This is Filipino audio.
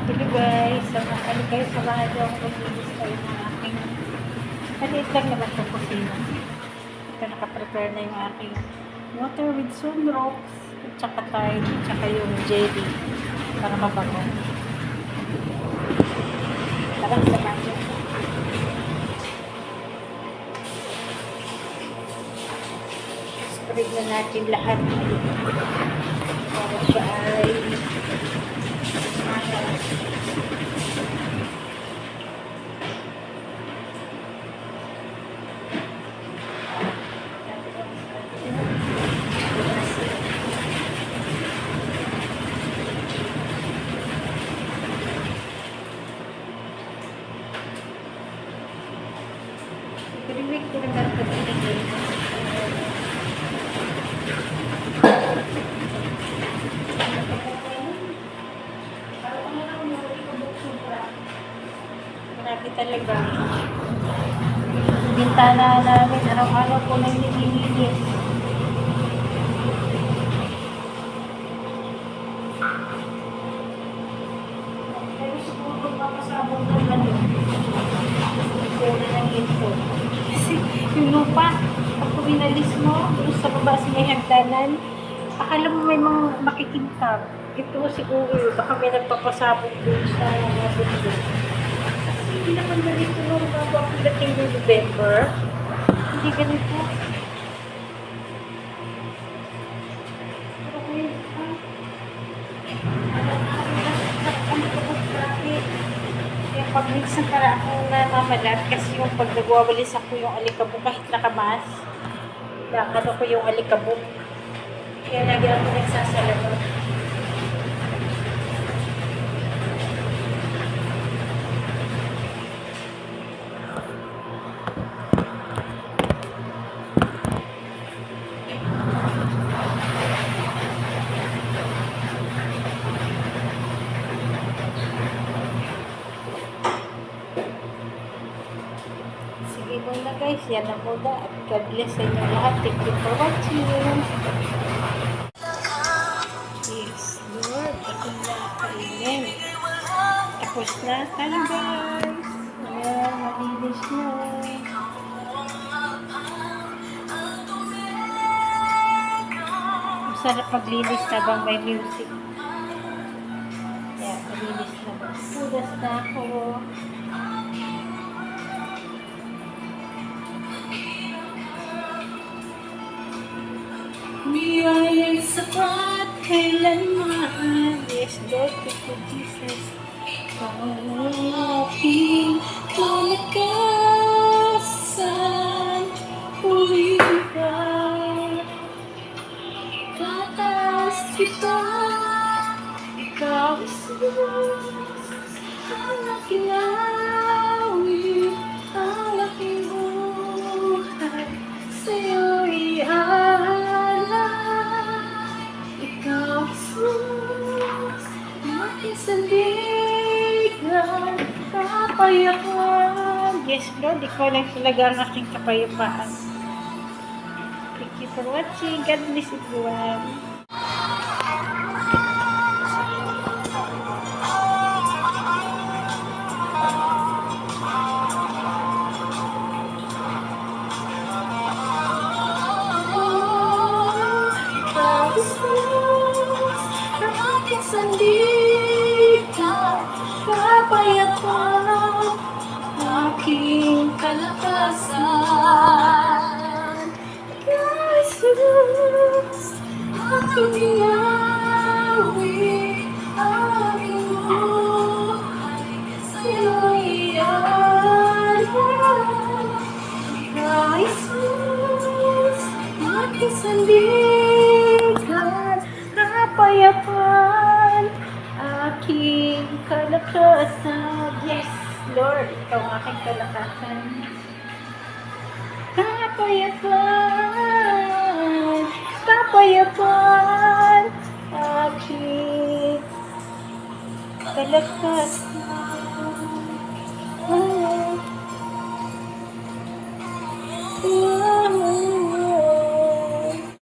Hello guys, ano guys, samahan niyo ako maglinis tayo ng aking maliit lang naman sa kusina. Ito, nakaprepare na yung aking water with sunrocks at saka tide, at saka yung jelly para mabango. Parang samahan niyo. Spray na natin lahat para siya ay Pinimik ko na meron pag-inigay. Marami talaga. Bintana namin, araw-araw po na nililinis. Pero siguro papasabog naman yun. Siguro na ng info. Kasi yung lupa, pag pinalis mo, doon sa baba sa may hagdanan, akala mo may mga makikintab. Ito siguro, baka may nagpapasabog doon sa mga bundok. Kasi hindi naman ganito nung bago ang dating ng November. Hindi ganito. Pero ngayon, ano ka po traffic? Kaya pag minsan para akong namamalat kasi yung pag nagwawalis ako yung alikabok kahit nakamas, lakad ako yung alikabok. Kaya lagi ako nagsasalamat. Sige muna guys, yan na muna at God bless sa inyo lahat. Thank you for watching. Yes, Lord, ako na kainin. Tapos na tayo guys. Ayan, malinis na. Masarap maglinis habang may music. Ayan, malinis na. Pudas na ako. Biyaya'y sapat kailanman. Yes, Lord, thank you, Jesus. Aking kalakasan, puri ka. Tataas kita, ikaw isus. Ang aking awit, ang aking buhay, sa'yo'y sandigan, kapayapaan. Yes, Lord, ikaw lang talaga ang aking kapayapaan. Thank you for watching. God bless everyone. Sandigan, kapayapaan, aking kalakasan. Jesus, aking inawit, aking buhay, sa'yo'y alay. Jesus, aking sandigan, kapayapaan, aking kalakasan. Yes, Lord, ikaw ang aking kalakasan. Kapayapaan, kapayapaan, aking kalakasan.